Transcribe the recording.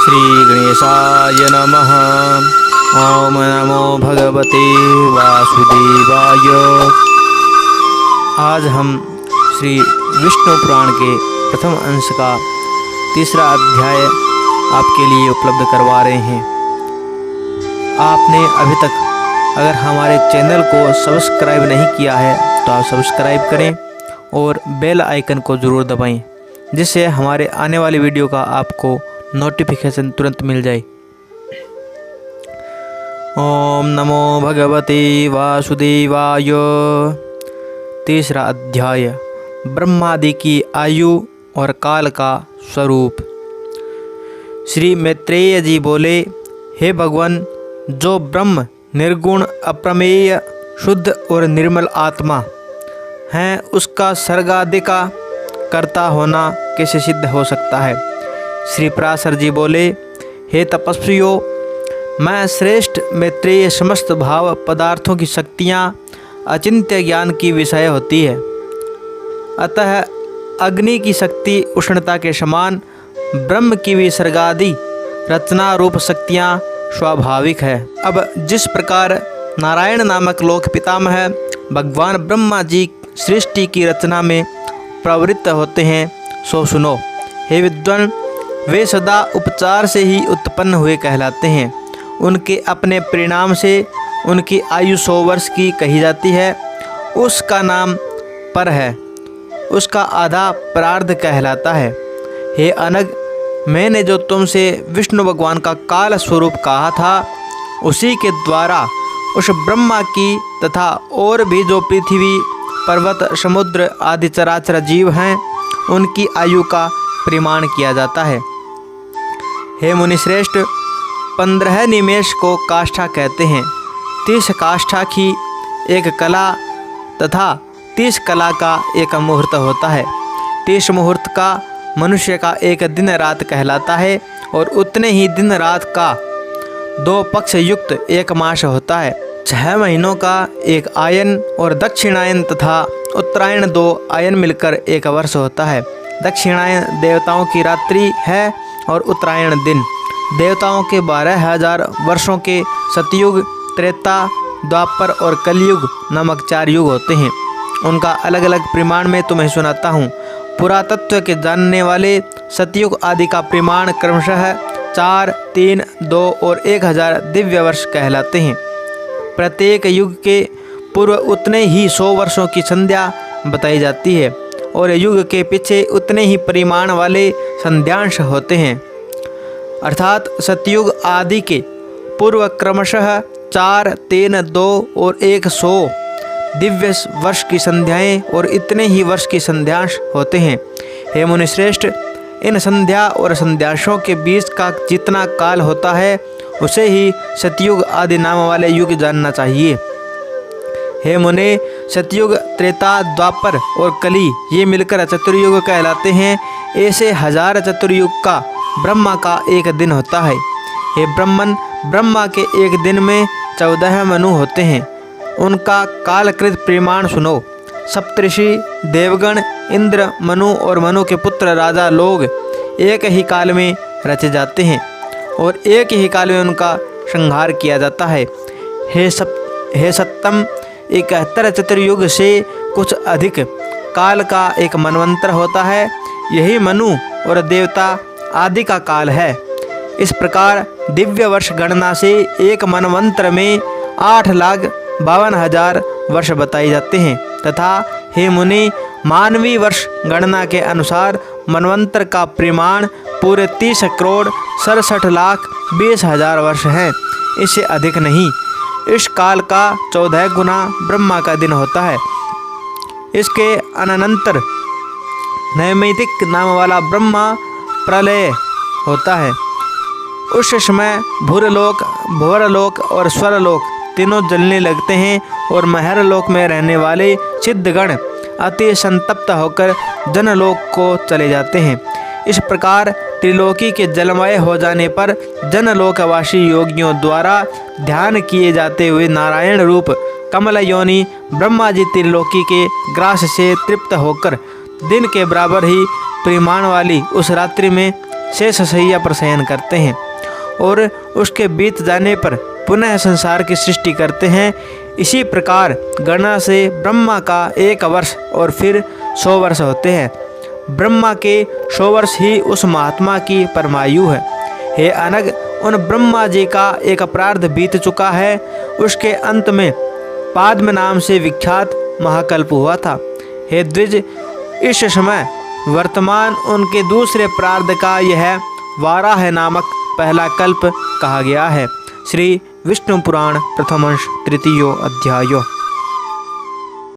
श्री गणेशाय नमः। ओम नमो भगवते वासुदेवाय। आज हम श्री विष्णु पुराण के प्रथम अंश का तीसरा अध्याय आपके लिए उपलब्ध करवा रहे हैं। आपने अभी तक अगर हमारे चैनल को सब्सक्राइब नहीं किया है तो आप सब्सक्राइब करें और बेल आइकन को ज़रूर दबाएं, जिससे हमारे आने वाली वीडियो का आपको नोटिफिकेशन तुरंत मिल जाए। ओम नमो भगवते वासुदेवाय। तीसरा अध्याय, ब्रह्मादि की आयु और काल का स्वरूप। श्री मैत्रेय जी बोले, हे भगवान, जो ब्रह्म निर्गुण अप्रमेय शुद्ध और निर्मल आत्मा है, उसका सर्गादि का कर्ता होना कैसे सिद्ध हो सकता है। श्री पराशर जी बोले, हे तपस्वियों, मैं श्रेष्ठ मैत्रेय समस्त भाव पदार्थों की शक्तियाँ अचिंत्य ज्ञान की विषय होती है, अतः अग्नि की शक्ति उष्णता के समान ब्रह्म की भी सर्गादि रचना रूप शक्तियाँ स्वाभाविक है। अब जिस प्रकार नारायण नामक लोक पितामह भगवान ब्रह्मा जी सृष्टि की रचना में प्रवृत्त होते हैं, सो सुनो। हे विद्वान, वे सदा उपचार से ही उत्पन्न हुए कहलाते हैं। उनके अपने परिणाम से उनकी आयु 100 वर्ष की कही जाती है। उसका नाम पर है, उसका आधा प्रार्ध कहलाता है। हे अनग, मैंने जो तुमसे विष्णु भगवान का काल स्वरूप कहा था, उसी के द्वारा उस ब्रह्मा की तथा और भी जो पृथ्वी पर्वत समुद्र आदि चराचर जीव हैं, उनकी आयु का परिमाण किया जाता है। हे मुनिश्रेष्ठ, 15 निमेष को काष्ठा कहते हैं। 30 काष्ठा की एक कला तथा 30 कला का एक मुहूर्त होता है। 30 मुहूर्त का मनुष्य का एक दिन रात कहलाता है, और उतने ही दिन रात का 2 पक्ष युक्त एक मास होता है। 6 महीनों का एक आयन और दक्षिणायन तथा उत्तरायण 2 आयन मिलकर एक वर्ष होता है। दक्षिणायन देवताओं की रात्रि है और उत्तरायण दिन। देवताओं के 12,000 वर्षों के सतयुग, त्रेता, द्वापर और कलयुग नामक 4 युग होते हैं। उनका अलग अलग परिमाण में तुम्हें सुनाता हूँ। पुरातत्व के जानने वाले सतयुग आदि का परिमाण क्रमशः 4, 3, 2 और 1000 दिव्य वर्ष कहलाते हैं। प्रत्येक युग के पूर्व उतने ही 100 वर्षों की संध्या बताई जाती है, और युग के पीछे उतने ही परिमाण वाले संध्यांश होते हैं। अर्थात सतयुग आदि के पूर्व क्रमशः 4, 3, 2 और 100 दिव्य वर्ष की संध्याएं और इतने ही वर्ष की संध्यांश होते हैं। हे मुनिश्रेष्ठ, इन संध्या और संध्यांशों के बीच का जितना काल होता है, उसे ही सतयुग आदि नाम वाले युग जानना चाहिए। हे मुने, सतयुग, त्रेता, द्वापर और कली ये मिलकर चतुर्युग कहलाते हैं। ऐसे 1000 चतुर्युग का ब्रह्मा का एक दिन होता है। हे ब्रह्मन, ब्रह्मा के एक दिन में 14 मनु होते हैं। उनका कालकृत परिमाण सुनो। सप्तऋषि, देवगण, इंद्र, मनु और मनु के पुत्र राजा लोग एक ही काल में रचे जाते हैं, और एक ही काल में उनका संहार किया जाता है। हे सप्तम, 71 चतुर्युग से कुछ अधिक काल का एक मनवंतर होता है। यही मनु और देवता आदि का काल है। इस प्रकार दिव्य वर्ष गणना से एक मनवंतर में 8,52,000 वर्ष बताए जाते हैं, तथा हे मुनि, मानवीय वर्ष गणना के अनुसार मनवंतर का परिमाण पूरे 30 करोड़ 67,20,000 वर्ष है, इससे अधिक नहीं। इस काल का 14 गुना ब्रह्मा का दिन होता है। इसके अनंतर नैमितिक नाम वाला ब्रह्मा प्रलय होता है। उस समय भूरलोक, भुवरलोक और स्वरलोक तीनों जलने लगते हैं, और महरलोक में रहने वाले सिद्धगण अति संतप्त होकर जनलोक को चले जाते हैं। इस प्रकार त्रिलोकी के जलमय हो जाने पर जनलोकवासी योगियों द्वारा ध्यान किए जाते हुए नारायण रूप कमल योनि ब्रह्मा जी त्रिलोकी के ग्रास से तृप्त होकर दिन के बराबर ही परिमाण वाली उस रात्रि में शेषशय्या पर शयन करते हैं और उसके बीत जाने पर पुनः संसार की सृष्टि करते हैं। इसी प्रकार गणना से ब्रह्मा का 1 वर्ष और फिर 100 वर्ष होते हैं। ब्रह्मा के 100 वर्ष ही उस महात्मा की परमायु है। हे अनग, उन ब्रह्मा जी का एक अपराध बीत चुका है। उसके अंत में पाद्म नाम से विख्यात महाकल्प हुआ था। हे द्विज, इस समय वर्तमान उनके दूसरे प्रार्ध का यह वाराह नामक पहला कल्प कहा गया है। श्री विष्णु पुराण प्रथम अंश 3 अध्याय।